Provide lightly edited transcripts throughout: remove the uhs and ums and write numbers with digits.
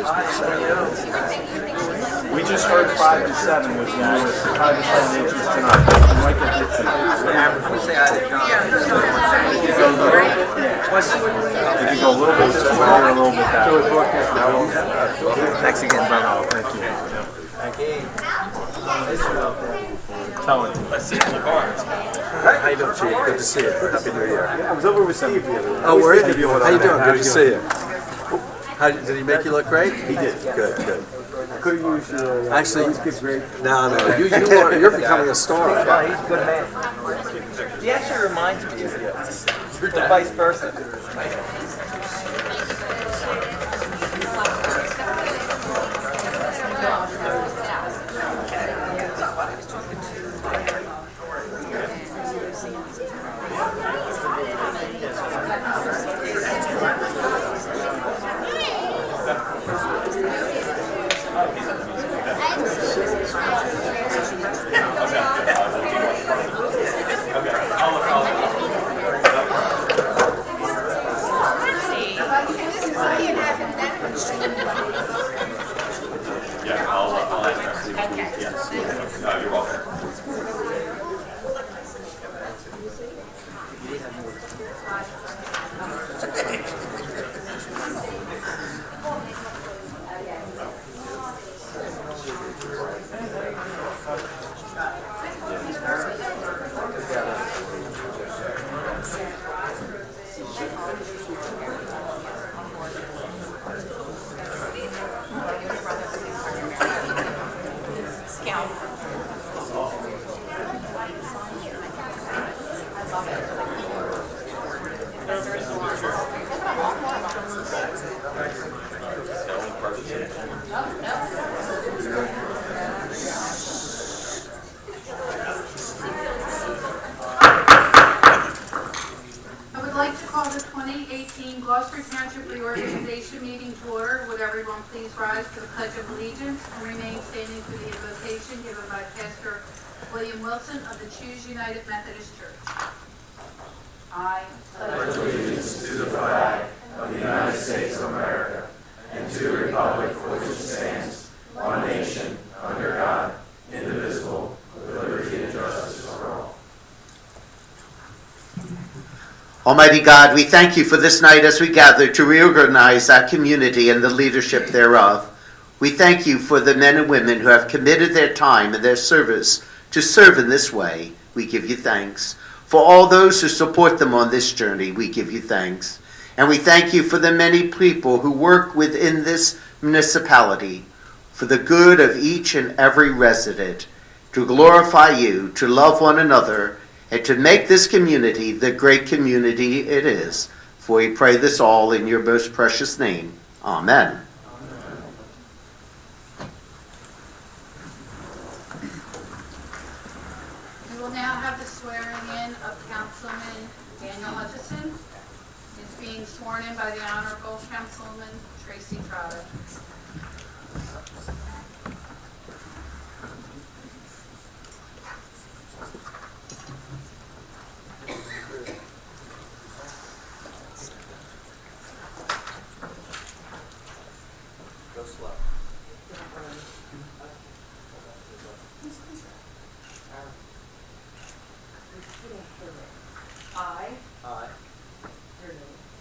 We just heard 5 to 7 was now 5 to 7 inches tonight. You might get hit tonight. We can go a little bit this way or a little bit that way. Thanks again, brother. Thank you. Tell him. Let's see the bars. How you doing, Chief? Good to see you. Happy New Year. I was over with Steve the other day. Oh, were you? How you doing? Good to see you. Did he make you look great? He did. Good, good. I could have used your... Actually, these kids great. no, you're becoming a star. Yeah, he's a good man. He actually reminds me of you, but vice versa. Gloucester Township Reorganization meeting to order. Would everyone please rise for the Pledge of Allegiance and remain standing for the invocation given by Pastor William Wilson of the Choose United Methodist Church. I pledge allegiance to the flag of the United States of America and to the republic for which it stands, one nation, under God, indivisible, with liberty and justice for all. Almighty God, we thank you for this night as we gather to reorganize our community and the leadership thereof. We thank you for the men and women who have committed their time and their service to serve in this way. We give you thanks. For all those who support them on this journey, we give you thanks. And we thank you for the many people who work within this municipality for the good of each and every resident, to glorify you, to love one another, and to make this community the great community it is. For we pray this all in your most precious name. Amen. We will now have the swearing in of Councilman Daniel Hutchison. He's being sworn in by the Honorable Councilman Tracy Trotter. I,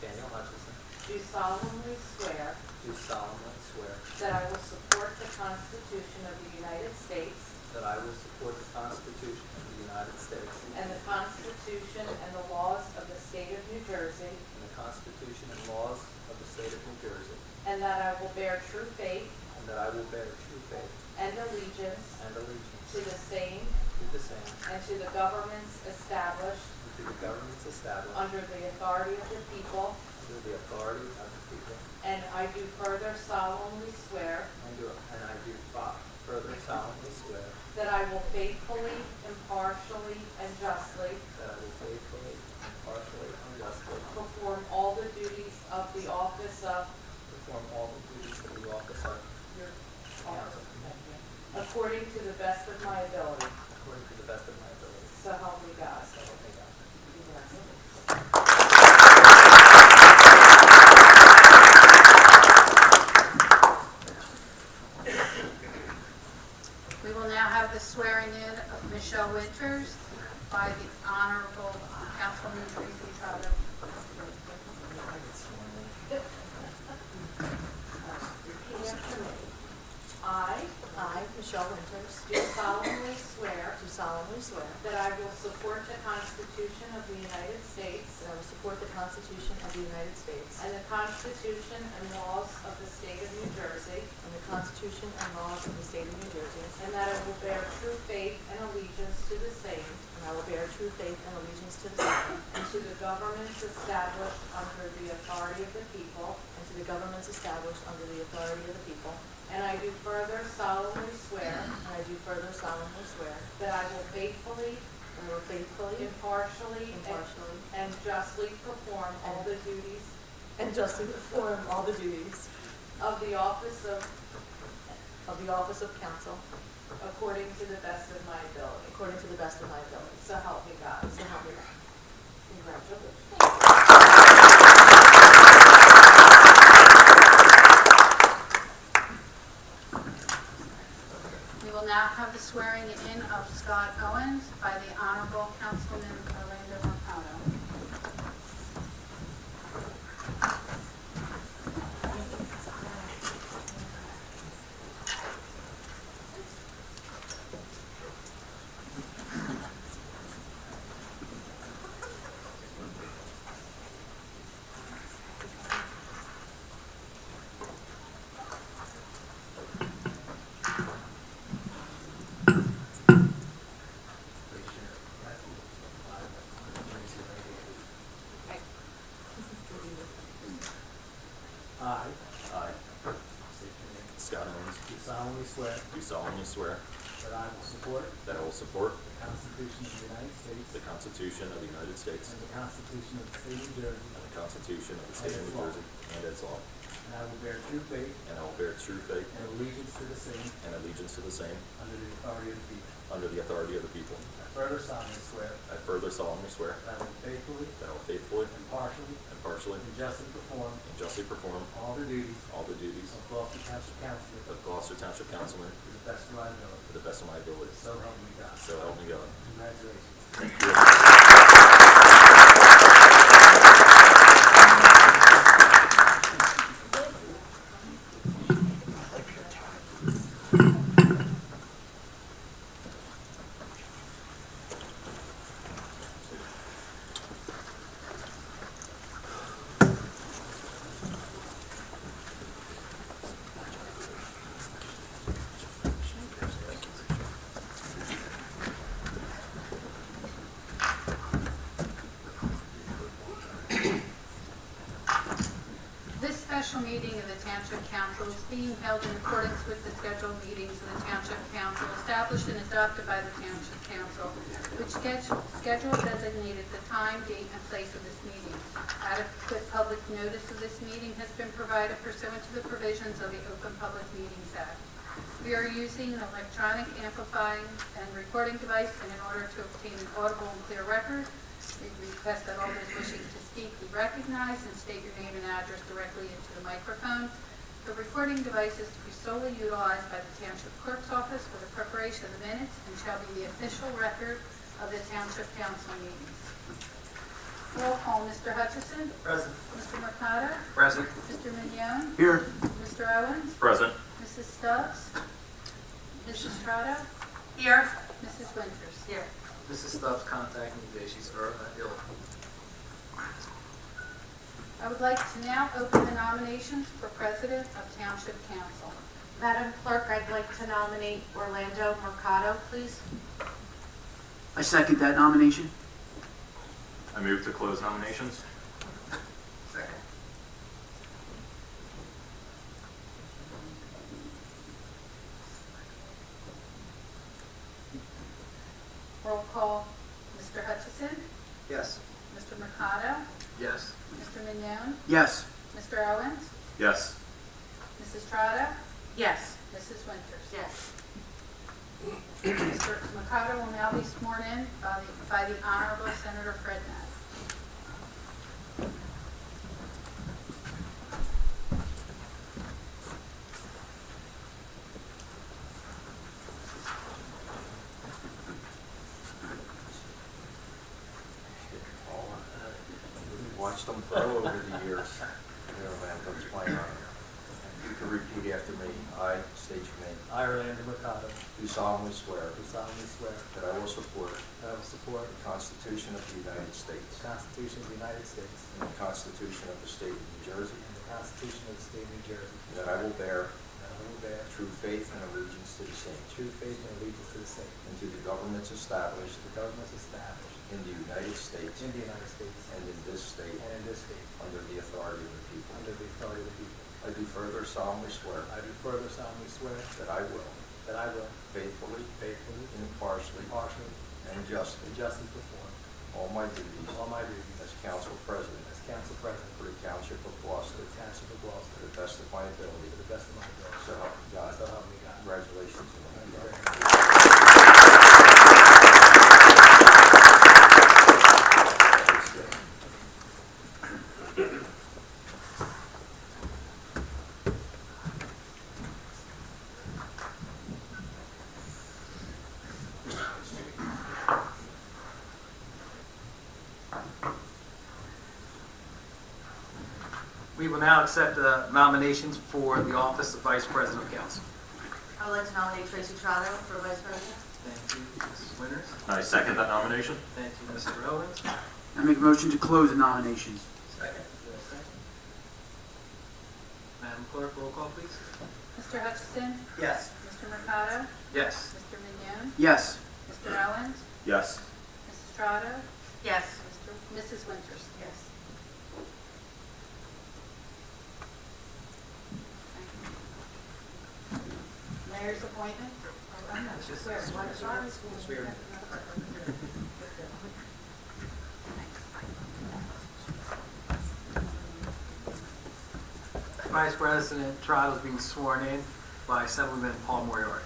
Daniel Hutchison, Do solemnly swear do solemnly swear that I will support the Constitution of the United States that I will support the Constitution of the United States and the Constitution and the laws of the State of New Jersey, and the Constitution and laws of the State of New Jersey, and that I will bear true faith and that I will bear true faith and allegiance and allegiance to the same to the same and to the governments established and to the governments established under the authority of the people, under the authority of the people, and I do further solemnly swear and I do further solemnly swear that I will faithfully, impartially, and justly that I will faithfully, impartially, and justly perform all the duties of the office of perform all the duties of the office of your council according to the best of my ability. according to the best of my ability. So help me God. So help me God. Winters by the Honorable Councilman Tracy Trotter. Repeat after me. I, Michelle Winters, do solemnly swear do solemnly swear that I will support the Constitution of the United States that I will support the Constitution of the United States and the Constitution and laws of the State of New Jersey, and the Constitution and laws of the State of New Jersey, and that I will bear true faith and allegiance to the same and I will bear true faith and allegiance to the same and to the governments established under the authority of the people, and to the governments established under the authority of the people, and I do further solemnly swear and I do further solemnly swear that I will faithfully, that I will faithfully, impartially, impartially, and justly perform all the duties and justly perform all the duties of the office of council according to the best of my ability. according to the best of my ability. So help me God. So help me God. Congratulations. We will now have the swearing in of Scott Owens by the Honorable Councilman Orlando Mercado. I, Scott Owens, Do solemnly swear do solemnly swear that I will support that I will support the Constitution of the United States the Constitution of the United States and the Constitution of the State of New Jersey, and the Constitution of the State of New Jersey and its law, and I will bear true faith and I will bear true faith and allegiance to the same and allegiance to the same under the authority of the people. under the authority of the people. I further solemnly swear I further solemnly swear that I will faithfully, that I will faithfully, impartially, impartially, and justly perform and justly perform all the duties all the duties of Gloucester Township Councilor of Gloucester Township Councilman to the best of my ability. to the best of my ability. So help me God. So help me God. Congratulations. Thank you. This special meeting of the Township Council is being held in accordance with the scheduled meetings of the Township Council established and adopted by the Township Council, which schedule designated the time, date, and place of this meeting. Adequate public notice of this meeting has been provided pursuant to the provisions of the Open Public Meetings Act. We are using an electronic amplifying and recording device, and in order to obtain an audible and clear record, we request that all those wishing to speak be recognized and state your name and address directly into the microphone. The recording device is to be solely utilized by the Township Clerk's Office for the preparation of the minutes and shall be the official record of the Township Council meetings. Roll call, Mr. Hutchison. Present. Mr. Mercado. Present. Mr. Mignon. Here. Mr. Owens. Present. Mrs. Stubbs. Mrs. Strata. Here. Mrs. Winters. Here. Mrs. Stubbs contacted me today. She's ill. I would like to now open the nominations for President of Township Council. Madam Clerk, I'd like to nominate Orlando Mercado, please. I second that nomination. I move to close nominations. Second. Roll call, Mr. Hutchison, Yes. Mr. Mercado, Yes. Mr. Mignon, Yes. Mr. Owens, Yes. Mrs. Strata, Yes. Mrs. Winters. Yes. Mr. Mercado will now be sworn in by the Honorable Senator Fred Ness. over the years here in Orlando. It's my honor. You can repeat after me. I state your name. I, Orlando Mercado, Do solemnly swear do solemnly swear that I will support that I will support the Constitution of the United States the Constitution of the United States and the Constitution of the State of New Jersey, and the Constitution of the State of New Jersey, and that I will bear and I will bear true faith and allegiance to the same true faith and allegiance to the same, and to the governments established the governments established in the United States in the United States and in this state and in this state, under the authority of the people. under the authority of the people. I do further solemnly swear I do further solemnly swear that I will that I will faithfully, faithfully, impartially, impartially, and justly and justly perform all my duties all my duties as council president as council president for the Township of for Gloucester the Township of to Gloucester the best of my ability. to the best of my ability. So help me God. So help me God. Congratulations. Thank you Orlando. very much. We will now accept nominations for the office of Vice President of Council. I would like to nominate Tracy Trotto for Vice President. Thank you, Mrs. Winters. I second that nomination. Thank you, Mr. Owens. I make a motion to close the nominations. Second. Is there a second? Madam Clerk, roll call, please. Mr. Hutchison? Yes. Mr. Mercado? Yes. Mr. Mignon? Yes. Mr. Owens? Yes. Mrs. Strato? Yes. Mrs. Winters? Yes. Mayor's appointment? It's just- Where? What is ours? Swear. Vice President Trottle is being sworn in by Assemblyman Paul Moriarty.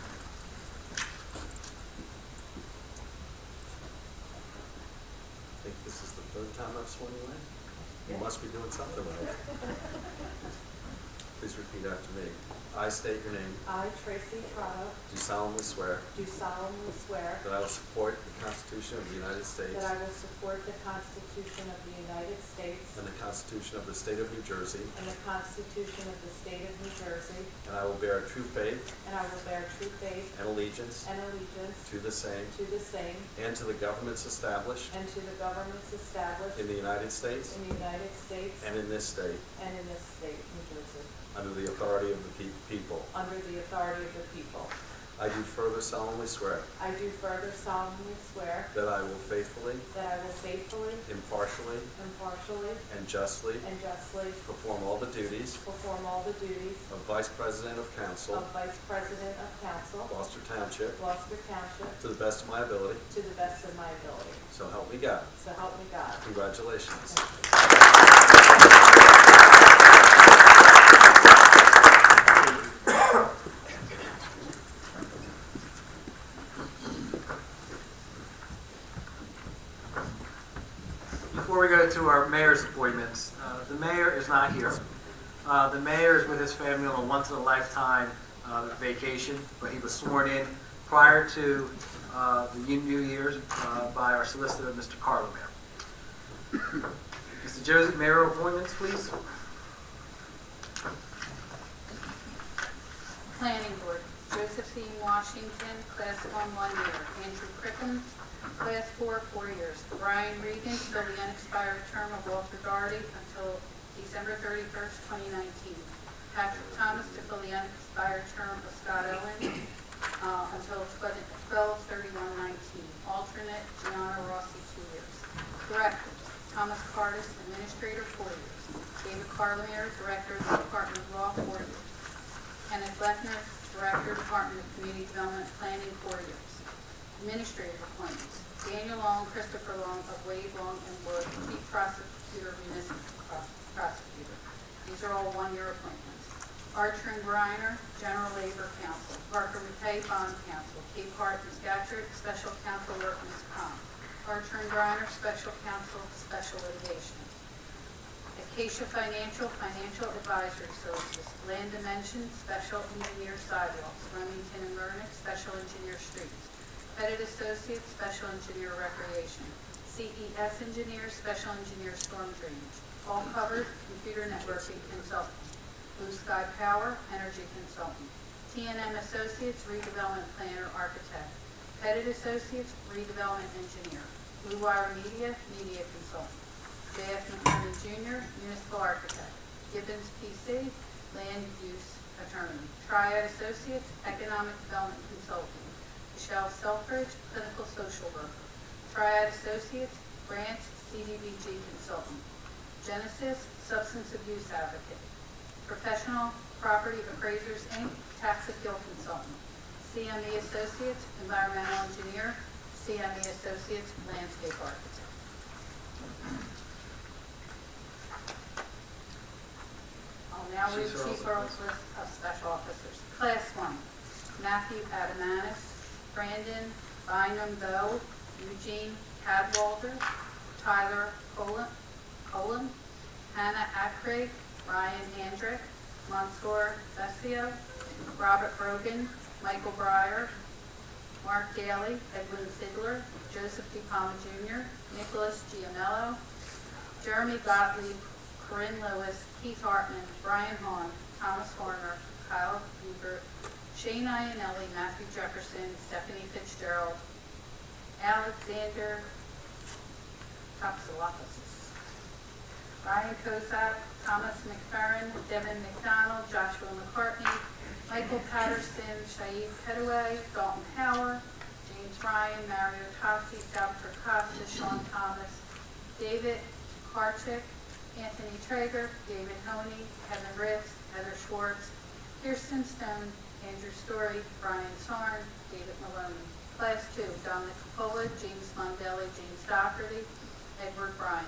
I think this is the third time I've sworn you in. You must be doing something right. Please repeat after me. I state your name. I, Tracy Trotto, Do solemnly swear do solemnly swear that I will support the Constitution of the United States that I will support the Constitution of the United States and the Constitution of the State of New Jersey, and the Constitution of the State of New Jersey, and I will bear true faith and I will bear true faith and allegiance and allegiance to the same to the same and to the governments established and to the governments established in the United States in the United States and in this state, and in this state, New Jersey, under the authority of the people. under the authority of the people. I do further solemnly swear I do further solemnly swear that I will faithfully, that I will faithfully, impartially, impartially, and justly and justly perform all the duties perform all the duties of Vice President of Council, of Vice President of Council, Gloucester Township, Gloucester Township, to the best of my ability. to the best of my ability. So help me God. So help me God. Congratulations. Before we go to our mayor's appointments, the mayor is not here. The mayor is with his family on a once-in-a-lifetime vacation, but he was sworn in prior to the New Year's by our solicitor, Mr. Carlo Mayor. Mr. Joseph, mayoral appointments, please. Planning Board, Joseph C. Washington, Class 1, 1 year. Andrew Crippen, Class 4, 4 years. Brian Regan, fill the unexpired term of Walter Doherty until December 31st, 2019. Patrick Thomas to fill the unexpired term of Scott Owen until 12/31/19. Alternate, Gianna Rossi, 2 years. Directors, Thomas Cardis, Administrator, 4 years. David Carlemere, Director of the Department of Law, 4 years. Kenneth Lechner, Director, Department of Community Development Planning, 4 years. Administrative appointments, Daniel Long, Christopher Long of Wade, Long and Wood, Chief Prosecutor, Municipal Prosecutor. These are all 1-year appointments. Archer and Griner, General Labor Council. Parker McKay, Bond Council. Cape Hart and Scatcherd, Special Counsel, Workman's Comp. Archer and Griner, Special Counsel, Special Litigation. Acacia Financial, Financial Advisory Services. Land Dimension, Special Engineer Sidewalks. Remington and Vernick, Special Engineer Streets. Pettit Associates, Special Engineer Recreation. CES Engineer, Special Engineer Storm Drainage. All Covered Computer Networking Consultant. Blue Sky Power Energy Consultant. T&M Associates Redevelopment Planner Architect. Pettit Associates Redevelopment Engineer. Blue Wire Media Media Consultant. J.F. McKernan Jr. Municipal Architect. Gibbons PC Land Use Attorney. Triad Associates Economic Development Consultant. Michelle Selfridge Clinical Social Worker. Triad Associates Grants CDBG Consultant. Genesis Substance Abuse Advocate. Professional Property Appraisers Inc. Tax Appeal Consultant. CME Associates Environmental Engineer. CME Associates Landscape Architect. I'll now read Chief Earl's list of special officers. Class 1, Matthew Adamanis, Brandon Bynum Bowe, Eugene Cadwalder, Tyler Colon, Hannah Ackray, Ryan Andrick, Mansour Vesio, Robert Brogan, Michael Breyer, Mark Daly, Edwin Fidler, Joseph D. Palma Jr., Nicholas Giamello, Jeremy Gottlieb, Corinne Lewis, Keith Hartman, Brian Hahn, Thomas Horner, Kyle Hubert, Shane Iannelli, Matthew Jefferson, Stephanie Fitzgerald, Alexander Topsolopoulos, Ryan Kozak, Thomas McFerrin, Devin McDonald, Joshua McCartney, Michael Patterson, Shaid Petaway, Dalton Howard, James Ryan, Mario Tossi, Salvatore Costa, Sean Thomas, David Karchik, Anthony Traeger, David Honey, Kevin Ritz, Heather Schwartz, Kirsten Stone, Andrew Story, Brian Sarn, David Maloney. Class 2, Dominic Capola, James Mondelli, James Doherty, Edward Bryan.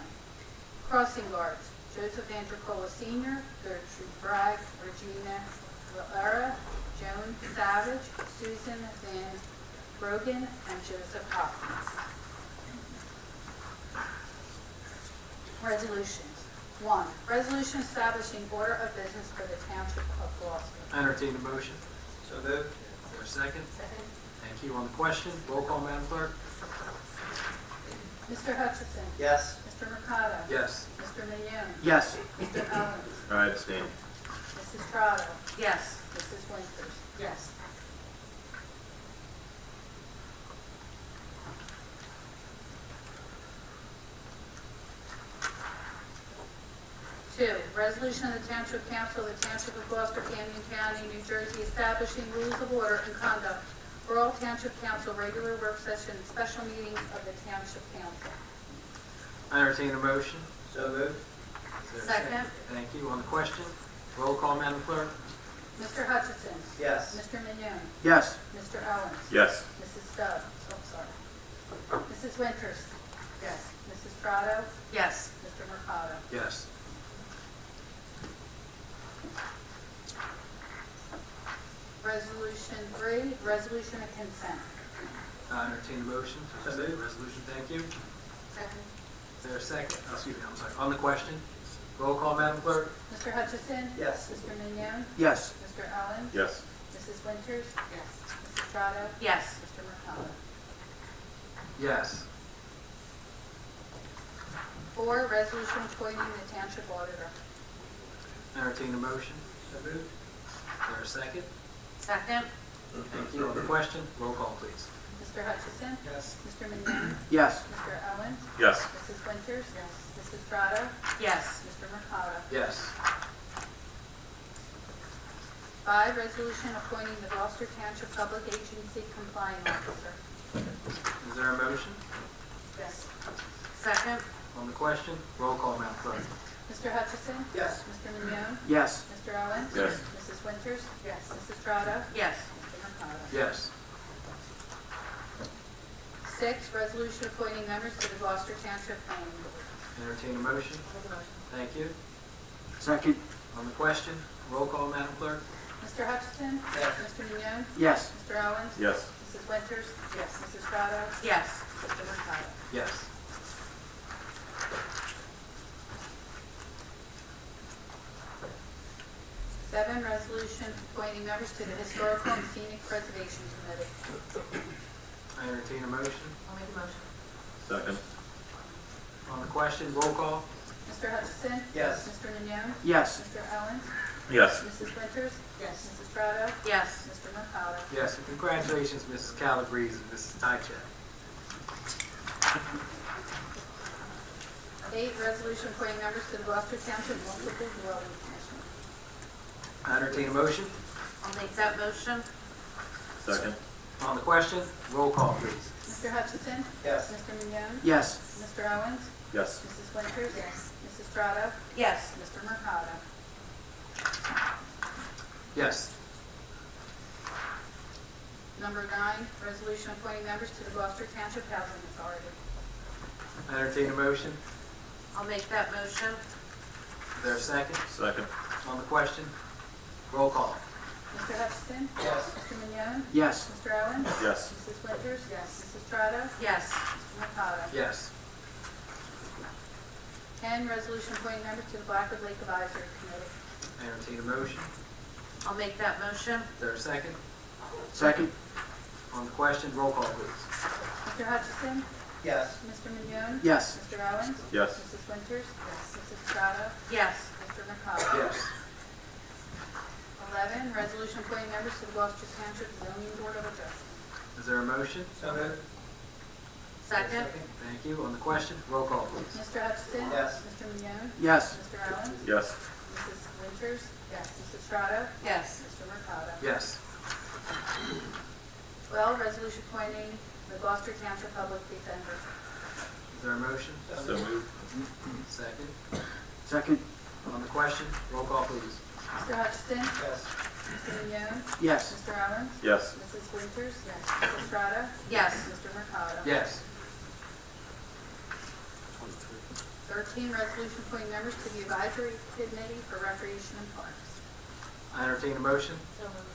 Crossing guards, Joseph Andricola Sr., Gertrude Bragg, Regina Valera, Joan Savage, Susan Van Brogan, and Joseph Hopkins. Resolutions. 1. Resolution establishing order of business for the Township of Gloucester. Entertain a motion. So moved. Is there a second? Second. Thank you. On the question, roll call, Madam Clerk. Mr. Hutchison. Yes. Mr. Mercado. Yes. Mr. Mignone. Yes. Mr. Owens. I abstain. Mrs. Trotto. Yes. Mrs. Winters. Yes. Two, resolution of the Township Council of the Township of Gloucester, Canyon County, New Jersey, establishing rules of order and conduct for all Township Council regular work sessions and special meetings of the Township Council. I entertain a motion. So moved. Is there a Second. Thank you. On the question, roll call, Madam Clerk. Mr. Hutchison. Yes. Mr. Mignone. Yes. Mr. Owens. Yes. Mrs. Stubbs. Oh, sorry. Mrs. Winters. Yes. Mrs. Trotto. Yes. Mr. Mercado. Yes. Resolution 3, resolution of consent. I entertain a motion. So moved. Resolution, thank you. Second. Is there a second? Oh, excuse me, I'm sorry. On the question, roll call, Madam Clerk. Mr. Hutchison. Yes. Mr. Mignone. Yes. Mr. Owens. Yes. Mrs. Winters. Yes. Mrs. Trotto. Yes. Mr. Mercado. Yes. 4, resolution appointing the township auditor. Entertain a motion. So moved. Is there a second? Second. Thank you. On the question, roll call, please. Mr. Hutchison. Yes. Mr. Mignone. Yes. Mr. Owens. Yes. Mrs. Winters. Mrs. Trotto. Yes. Mr. Mercado. Yes. 5, resolution appointing the Gloucester Township Public Agency Compliance Officer. Is there a motion? Yes. Second. On the question, roll call, Madam Clerk. Mr. Hutchison. Yes. Mr. Mignone. Yes. Mr. Owens. Yes. Mrs. Winters. Yes. Mrs. Trotto. Yes. Mr. Mercado. Yes. 6, resolution appointing members to the Gloucester Township Planning Board. Entertain a motion. Thank you. Second. On the question, roll call, Madam Clerk. Mr. Hutchison. Yes. Mr. Mignone. Yes. Mr. Owens. Yes. Mrs. Winters. Yes. Mrs. Trotto. Yes. Mr. Mercado. Yes. 7, resolution appointing members to the Historical and Scenic Preservation Committee. I entertain a motion. I'll make a motion. Second. On the question, roll call. Mr. Hutchison? Yes. Mr. Mignone? Yes. Mr. Owens? Yes. Mrs. Winters? Yes. Mrs. Strato? Yes. Mr. Mercado? Yes, and congratulations, Mrs. Calabrese and Mrs. Tycheck. 8, resolution appointing members to the Gloucester Township Municipal Dwelling Commission. I entertain a motion. I'll make that motion. Second. On the question, roll call, please. Mr. Hutchison? Yes. Mr. Mignone? Yes. Mr. Owens? Yes. Mrs. Winters? Yes. Mrs. Strato? Yes. Mr. Mercado? Yes. Number 9, resolution appointing members to the Gloucester Township Housing Authority. I entertain a motion. I'll make that motion. Is there a second? Second. On the question, roll call. Mr. Hutchison? Yes. Mr. Mignone? Yes. Mr. Owens? Yes. Mrs. Winters? Yes. Mrs. Strato? Yes. Mr. Mercado? Yes. 10, resolution appointing members to the Blackwood Lake Advisory Committee. I entertain a motion. I'll make that motion. Is there a second? Second. On the question, roll call, please. Mr. Hutchison? Yes. Mr. Mignone? Yes. Mr. Owens? Yes. Mrs. Winters? Mrs. Strato? Yes. Mr. Mercado? Yes. 11, resolution appointing members to the Gloucester Township Zoning Board of Adjustment. Is there a motion? So moved. Second. Thank you. On the question, roll call, please. Mr. Hutchison? Yes. Mr. Mignone? Yes. Mr. Owens? Yes. Mrs. Winters? Mrs. Strato? Yes. Mr. Mercado? Yes. 12, resolution appointing the Gloucester Township Public Defender. Is there a motion? So moved. Second. Second. On the question, roll call, please. Mr. Hutchison? Yes. Mr. Mignone? Yes. Mr. Owens? Yes. Mrs. Winters? Mrs. Strato? Yes. Mr. Mercado? Yes. 13, resolution appointing members to the Advisory Committee for Recreation and Parks. I entertain a motion. So moved.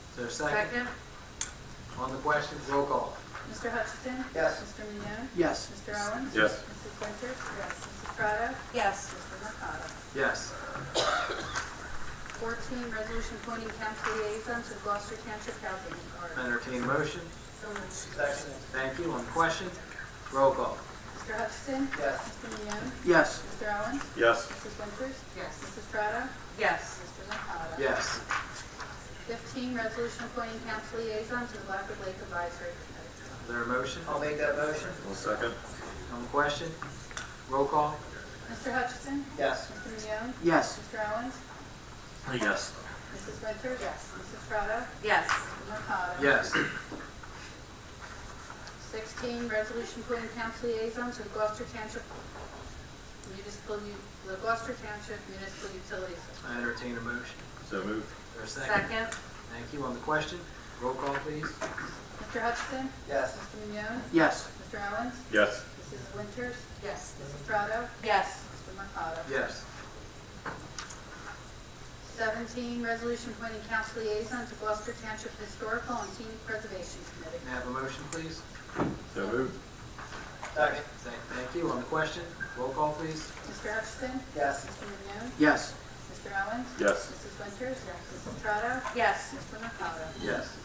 Is there a second? Second. On the question, roll call. Mr. Hutchison? Yes. Mr. Mignone? Yes. Mr. Owens? Yes. Mrs. Winters? Mrs. Strato? Yes. Mr. Mercado? Yes. 14, resolution appointing council liaison to the Gloucester Township Housing I Authority. entertain a motion. So moved. Second. Thank you. On the question, roll call. Mr. Hutchison? Yes. Mr. Mignone? Yes. Mr. Owens? Yes. Mrs. Winters? Yes. Mrs. Strato? Yes. Mr. Mercado? Yes. 15, resolution appointing council liaison to the Blackwood Lake Advisory Committee. Is there a motion? I'll make that motion. One second. On the question, roll call. Mr. Hutchison? Yes. Mr. Mignone? Yes. Mr. Owens? Yes. Mrs. Winters? Mrs. Strato? Yes. Mr. Mercado? Yes. 16, resolution appointing council liaison to the Gloucester Township the Gloucester Township Municipal Utilities. I entertain a motion. So moved. Is there a second? Second. Thank you. On the question, roll call, please. Mr. Hutchison? Yes. Mr. Mignone? Yes. Mr. Owens? Yes. Mrs. Winters? Yes. Mrs. Strato? Yes. Mr. Mercado? Yes. 17, resolution appointing council liaison to Gloucester Township Historical and Scenic Preservation Committee. May I have a motion, please? So moved. Second. Thank you. On the question, roll call, please. Mr. Hutchison? Yes. Mr. Mignone? Yes. Mr. Owens? Yes. Mrs. Winters? Mrs. Strato? Yes. Mr. Mercado? Yes.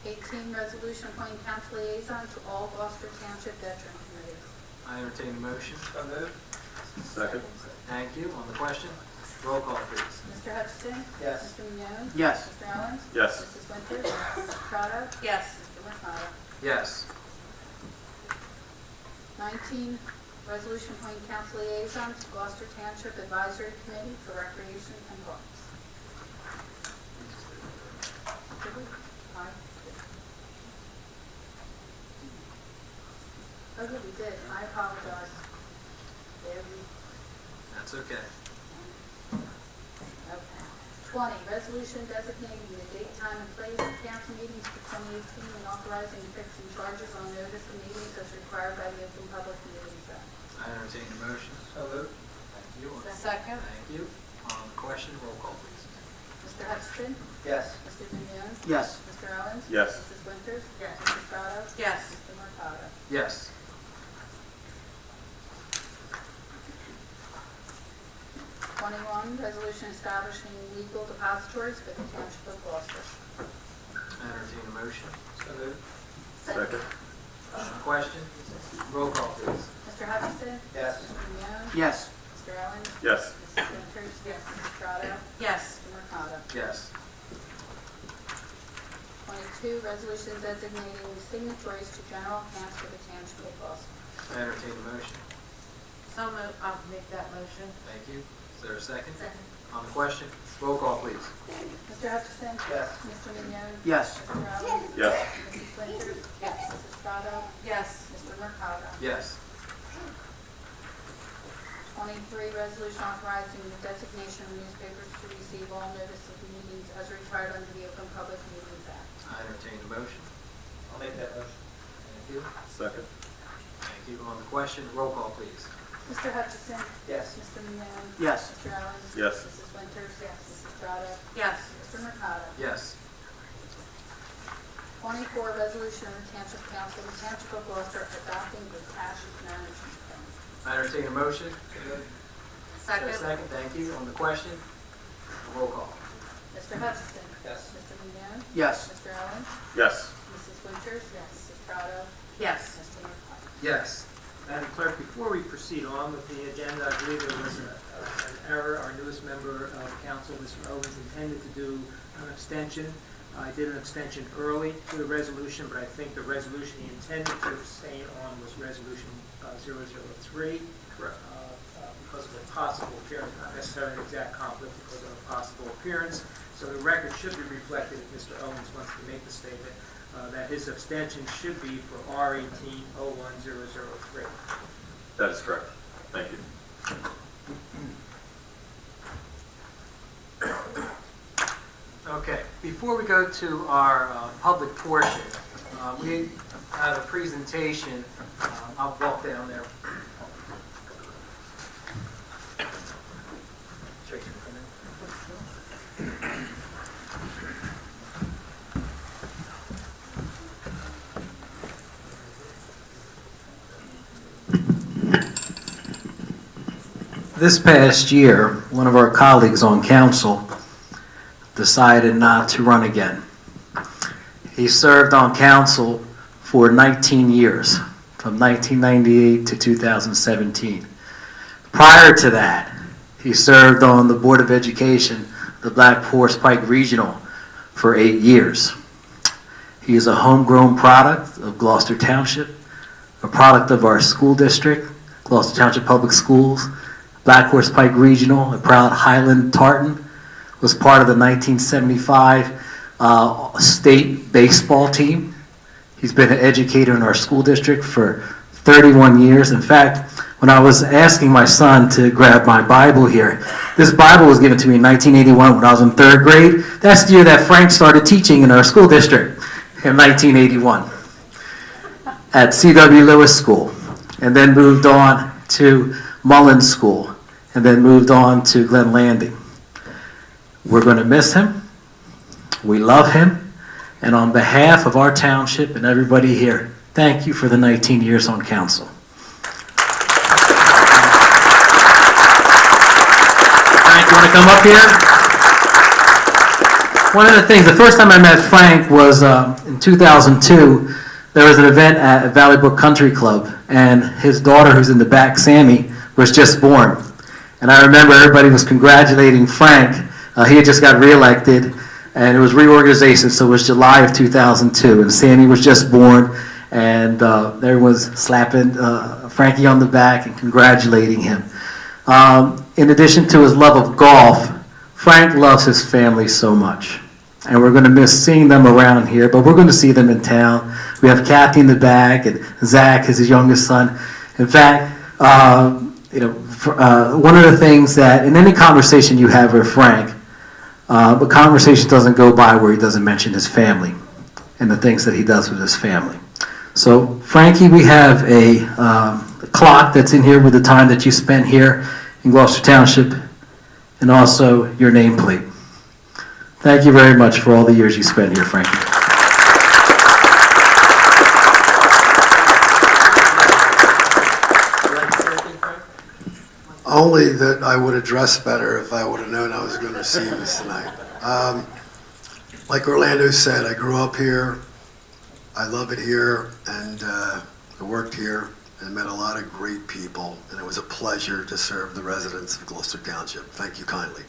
18, resolution appointing council liaison to all Gloucester Township veteran committees. I entertain a motion. So moved. Second. Thank you. On the question, roll call, please. Mr. Hutchison? Yes. Mr. Mignone? Yes. Mr. Owens? Yes. Mrs. Winters? Mrs. Strato? Yes. Mr. Mercado? Yes. 19, resolution appointing council liaison to Gloucester Township Advisory Committee for Recreation and Parks. Did we? Aye. Oh, yeah, we did. I apologize. There we, That's okay. okay. 20, resolution designating the date, time, and place of council meetings for 2018 and authorizing and fixing charges on notice of meetings as required by the Open Public Meetings Act. I entertain a motion. So moved. Thank you. Second. Thank you. On the question, roll call, please. Mr. Hutchison? Yes. Mr. Mignone? Yes. Mr. Owens? Yes. Mrs. Winters? Yes. Mrs. Strato? Yes. Mr. Mercado? Yes. 21, resolution establishing legal depositories for the Township of Gloucester. I entertain a motion. So moved. Second. On the question, roll call, please. Mr. Mr. Hutchison? Yes. Mr. Leon? Yes. Mr. Allen? Yes. Mrs. Winters? Yes. Mrs. Strato? Yes. Mr. Mercado? Yes. 22, resolution designating signatories to general accounts for the Township of Gloucester. I entertain a motion. So moved. I'll make that motion. Thank you. Is there a second? Second. On the question? Roll call, please. Mr. Hutchison? Yes. Mr. Leon? Yes. Mr. Allen? Yes. Mrs. Winters? Yes. Mrs. Strato? Yes. Mr. Mercado? Yes. 23, resolution authorizing the designation of newspapers to receive all notice of meetings as required under the Open Public Meetings Act. I entertain a motion. I'll make that motion. Thank you. Second. Thank you. On the question? Roll call, please. Mr. Hutchison? Yes. Mr. Leon? Yes. Mr. Allen? Yes. Mrs. Winters? Yes. Mrs. Strato? Yes. Mr. Mercado? Yes. 24, resolution of the Township Council of the Township of Gloucester adopting the cash management plan. I entertain a motion. Is there a Second. second? Thank you. On the question? Roll call. Mr. Hutchison? Yes. Mr. Leon? Yes. Mr. Allen? Yes. Mrs. Winters? Yes. Mrs. Strato? Yes. Mr. Mercado? Yes. Madam Clerk, before we proceed on with the agenda, I believe there was an error. Our newest member of council, Mr. Owens, intended to do an abstention. I did an abstention early to the resolution, but I think the resolution he intended to abstain on was Resolution 003. Correct. Because of a possible appearance, not necessarily an exact conflict, because of a possible appearance. So the record should be reflected if Mr. Owens wants to make the statement that his abstention should be for R18-01003. That is correct. Thank you. Okay, before we go to our public portion, we have a presentation. I'll walk down there. This past year, one of our colleagues on council decided not to run again. He served on council for 19 years, from 1998 to 2017. Prior to that, he served on the Board of Education, the Black Horse Pike Regional, for 8 years. He is a homegrown product of Gloucester Township, a product of our school district, Gloucester Township Public Schools. Black Horse Pike Regional, a proud Highland Tartan, was part of the 1975 state baseball team. He's been an educator in our school district for 31 years. In fact, when I was asking my son to grab my Bible here, this Bible was given to me in 1981 when I was in 3rd grade. That's the year that Frank started teaching in our school district, in 1981, at C.W. Lewis School, and then moved on to Mullins School, and then moved on to Glen Landing. We're going to miss him. We love him. And on behalf of our township and everybody here, thank you for the 19 years on council. Frank, you want to come up here? One of the things, the first time I met Frank was in 2002. There was an event at Valley Brook Country Club, and his daughter, who's in the back, Sammy, was just born. And I remember everybody was congratulating Frank. He had just got reelected, and it was reorganization, so it was July of 2002. And Sammy was just born, and everyone was slapping Frankie on the back and congratulating him. In addition to his love of golf, Frank loves his family so much. And we're going to miss seeing them around here, but we're going to see them in town. We have Kathy in the back, and Zach is his youngest son. In fact, one of the things that in any conversation you have with Frank, the conversation doesn't go by where he doesn't mention his family and the things that he does with his family. So, Frankie, we have a clock that's in here with the time that you spent here in Gloucester Township, and also your nameplate. Thank you very much for all the years you spent here, Frankie. Only that I would have dressed better if I would have known I was going to see this tonight. Like Orlando said, I grew up here. I love it here, and I worked here, and met a lot of great people, and it was a pleasure to serve the residents of Gloucester Township. Thank you kindly.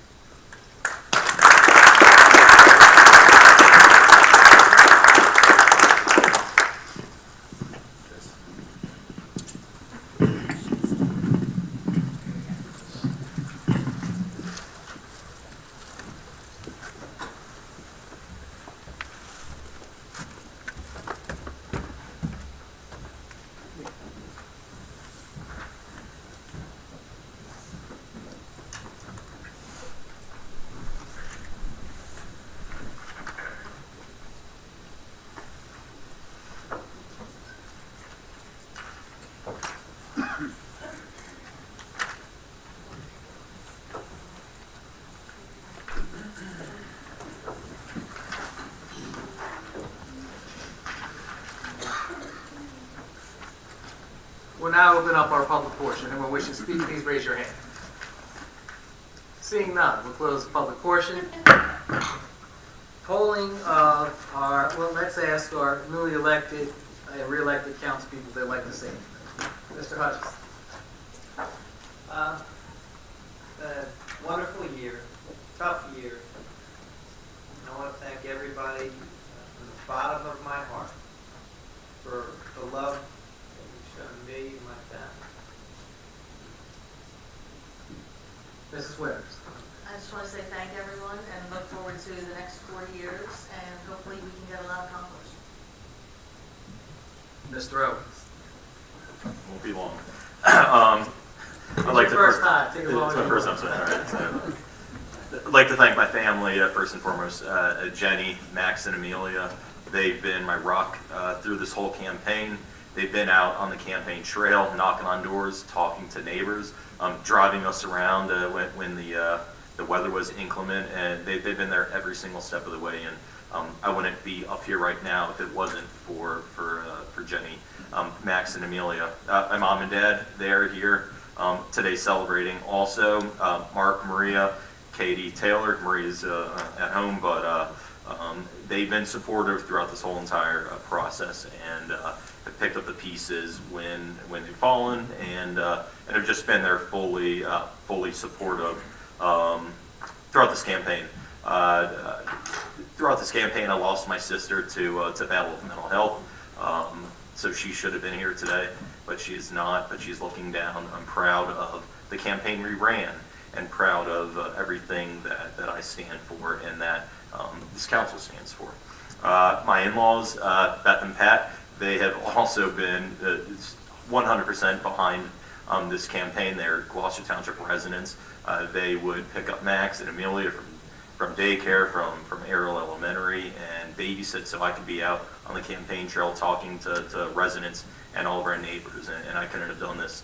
We'll now open up our public portion. Anyone wish to speak, please raise your hand. Seeing none, we'll close the public portion. Polling of our, well, let's ask our newly elected and re-elected councilpeople if they'd like to say anything. Mr. Hutchins. A wonderful year, tough year. And I want to thank everybody from the bottom of my heart for the love that you've shown me and my family. Mrs. Winters. I just want to say thank everyone and look forward to the next 4 years, and hopefully we can get a lot accomplished. Mr. Owens. Won't be long. I'd like It's to your first time. Take a It's long my first time, so, all right, so. I'd like to thank my family, first and foremost, Jenny, Max, and Amelia. They've been my rock through this whole campaign. They've been out on the campaign trail, knocking on doors, talking to neighbors, driving us around when the weather was inclement, and they've been there every single step of the way. And I wouldn't be up here right now if it wasn't for Jenny, Max, and Amelia. My mom and dad, they're here today celebrating. Also, Mark, Maria, Katie, Taylor. Maria's at home, but they've been supportive throughout this whole entire process, and have picked up the pieces when they've fallen, and have just been there fully supportive throughout this campaign. Throughout this campaign, I lost my sister to battle with mental health, so she should have been here today, but she is not. But she's looking down. I'm proud of the campaign we ran, and proud of everything that I stand for and that this council stands for. My in-laws, Beth and Pat, they have also been 100% behind this campaign. They're Gloucester Township residents. They would pick up Max and Amelia from daycare, from Ariel Elementary, and babysit so I could be out on the campaign trail talking to residents and all of our neighbors. And I couldn't have done this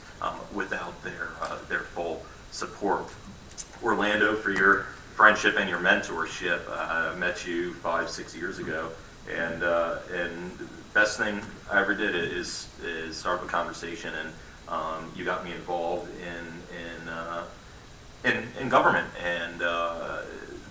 without their full support. Orlando, for your friendship and your mentorship. I met you 5-6 years ago, and best thing I ever did is start a conversation, and you got me involved in government, and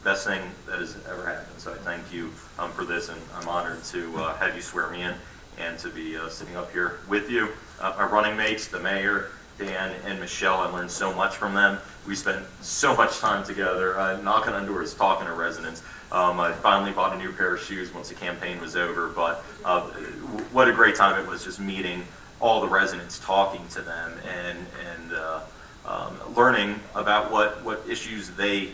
best thing that has ever happened. So I thank you for this, and I'm honored to have you swear me in and to be sitting up here with you. My running mates, the mayor, Dan and Michelle, I learned so much from them. We spent so much time together, knocking on doors, talking to residents. I finally bought a new pair of shoes once the campaign was over, but what a great time it was just meeting all the residents, talking to them, and learning about what issues they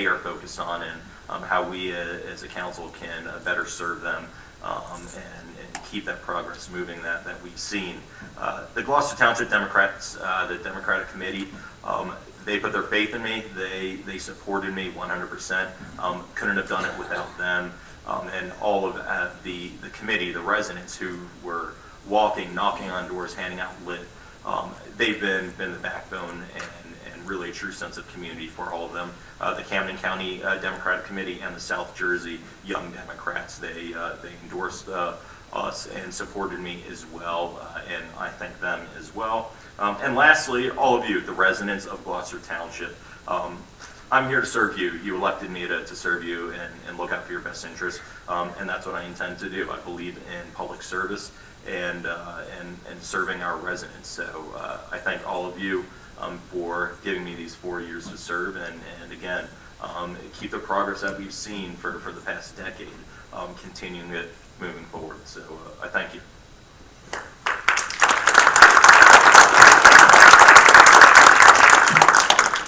are focused on, and how we as a council can better serve them, and keep that progress moving that we've seen. The Gloucester Township Democrats, the Democratic Committee, they put their faith in me. They supported me 100%. Couldn't have done it without them. And all of the committee, the residents who were walking, knocking on doors, handing out lit, they've been the backbone and really a true sense of community for all of them. The Camden County Democratic Committee and the South Jersey Young Democrats, they endorsed us and supported me as well, and I thank them as well. And lastly, all of you, the residents of Gloucester Township, I'm here to serve you. You elected me to serve you and look out for your best interests, and that's what I intend to do. I believe in public service, and serving our residents. So I thank all of you for giving me these 4 years to serve, and again, keep the progress that we've seen for the past decade, continuing it moving forward. So I thank you.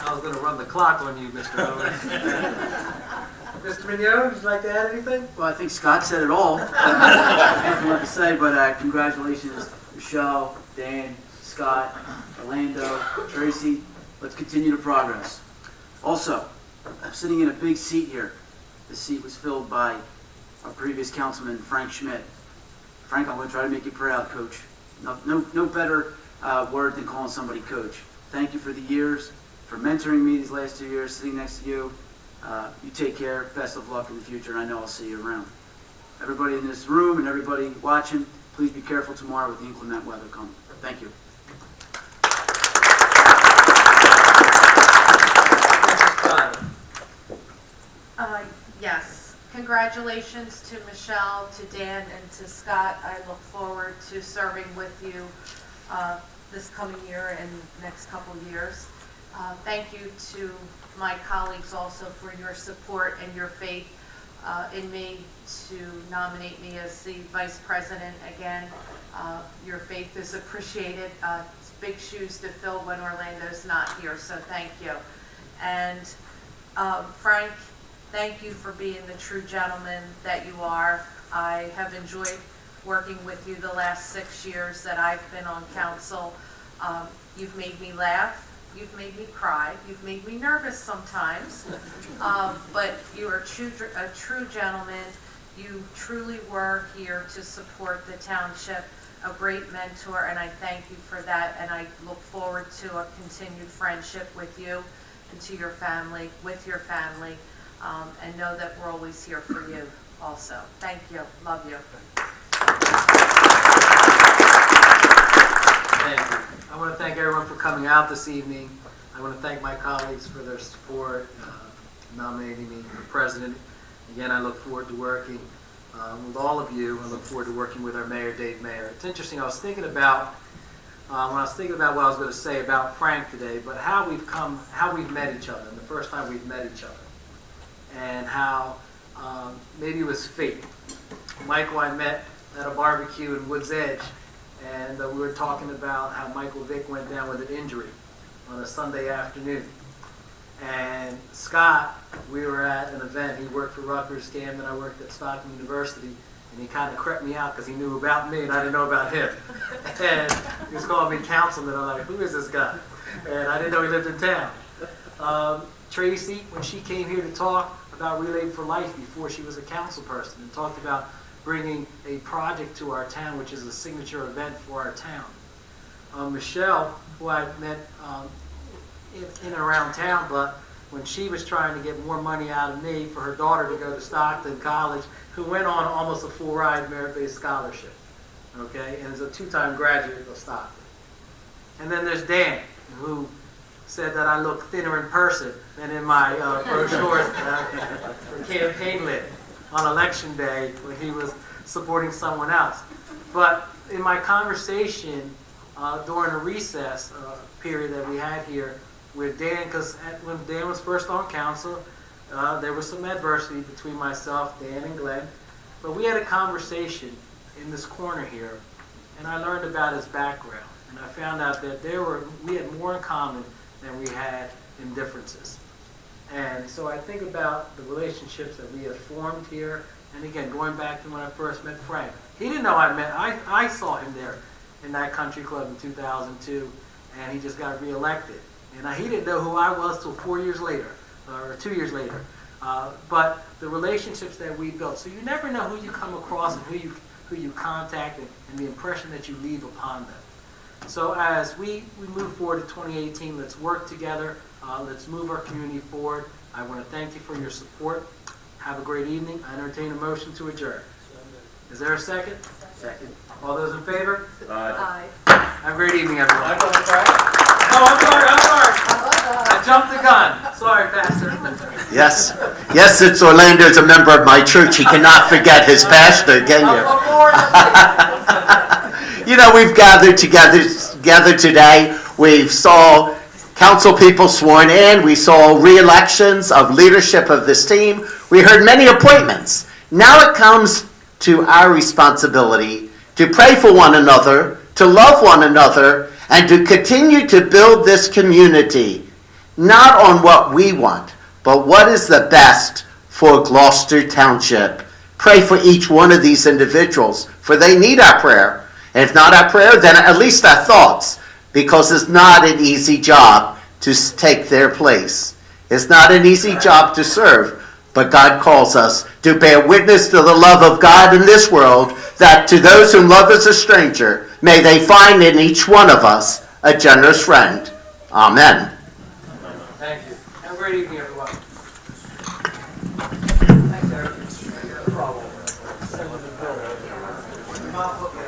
I was going to run the clock on you, Mr. Owens. Mr. Mignone, would you like to add anything? Well, I think Scott said it all. There's nothing left to say, but congratulations, Michelle, Dan, Scott, Orlando, Tracy. Let's continue to progress. Also, I'm sitting in a big seat here. This seat was filled by our previous councilman, Frank Schmidt. Frank, I'm going to try to make you proud, Coach. No better word than calling somebody Coach. Thank you for the years, for mentoring me these last 2 years, sitting next to you. You take care. Best of luck in the future, and I know I'll see you around. Everybody in this room and everybody watching, please be careful tomorrow with the inclement weather coming. Thank you. Yes. Congratulations to Michelle, to Dan, and to Scott. I look forward to serving with you this coming year and next couple of years. Thank you to my colleagues also for your support and your faith in me to nominate me as the vice president again. Your faith is appreciated. It's big shoes to fill when Orlando's not here, so thank you. And Frank, thank you for being the true gentleman that you are. I have enjoyed working with you the last 6 years that I've been on council. You've made me laugh. You've made me cry. You've made me nervous sometimes. But you are a true gentleman. You truly were here to support the township, a great mentor, and I thank you for that. And I look forward to a continued friendship with you and to your family, with your family, and know that we're always here for you also. Thank you. Love you. Thank you. I want to thank everyone for coming out this evening. I want to thank my colleagues for their support, nominating me for president. Again, I look forward to working with all of you. I look forward to working with our mayor, Dave Mayer. It's interesting. I was thinking about when I was thinking about what I was going to say about Frank today, but how we've met each other, and the first time we've met each other, and how maybe it was fate. Michael, I met at a barbecue in Woods Edge. And we were talking about how Michael Vick went down with an injury on a Sunday afternoon. And Scott, we were at an event. He worked for Rutgers Camden, and I worked at Stockton University. And he kind of crept me out because he knew about me and I didn't know about him. And he was calling me councilman. I'm like, who is this guy? And I didn't know he lived in town. Tracy, when she came here to talk about Relay for Life before she was a council person, and talked about bringing a project to our town, which is a signature event for our town. Michelle, who I met in and around town, but when she was trying to get more money out of me for her daughter to go to Stockton College, who went on almost a full ride merit-based scholarship, okay, and is a 2-time graduate of Stockton. And then there's Dan, who said that I look thinner in person than in my brochures for campaign lit on election day when he was supporting someone else. But in my conversation during a recess period that we had here with Dan, because when Dan was first on council, there was some adversity between myself, Dan, and Glenn. But we had a conversation in this corner here, and I learned about his background. And I found out that we had more in common than we had in differences. And so I think about the relationships that we have formed here. And again, going back to when I first met Frank, he didn't know I saw him there in that country club in 2002, and he just got reelected. And he didn't know who I was till 4 years later, or 2 years later. But the relationships that we built, so you never know who you come across and who you contact and the impression that you leave upon them. So as we move forward to 2018, let's work together. Let's move our community forward. I want to thank you for your support. Have a great evening. I entertain a motion to adjourn. Is there a second? Second. All those in favor? Aye. Have a great evening, everyone. Oh, I'm sorry. I jumped the gun. Sorry, Pastor. Yes, it's Orlando's a member of my church. He cannot forget his pastor, can you? You know, we've gathered together today. We saw council people sworn in. We saw re-elections of leadership of this team. We heard many appointments. Now it comes to our responsibility to pray for one another, to love one another, and to continue to build this community, not on what we want, but what is the best for Gloucester Township. Pray for each one of these individuals, for they need our prayer. And if not our prayer, then at least our thoughts, because it's not an easy job to take their place. It's not an easy job to serve, but God calls us to bear witness to the love of God in this world, that to those whom love is a stranger, may they find in each one of us a generous friend. Amen. Thank you. Have a great evening, everyone. Thanks, Eric. No problem.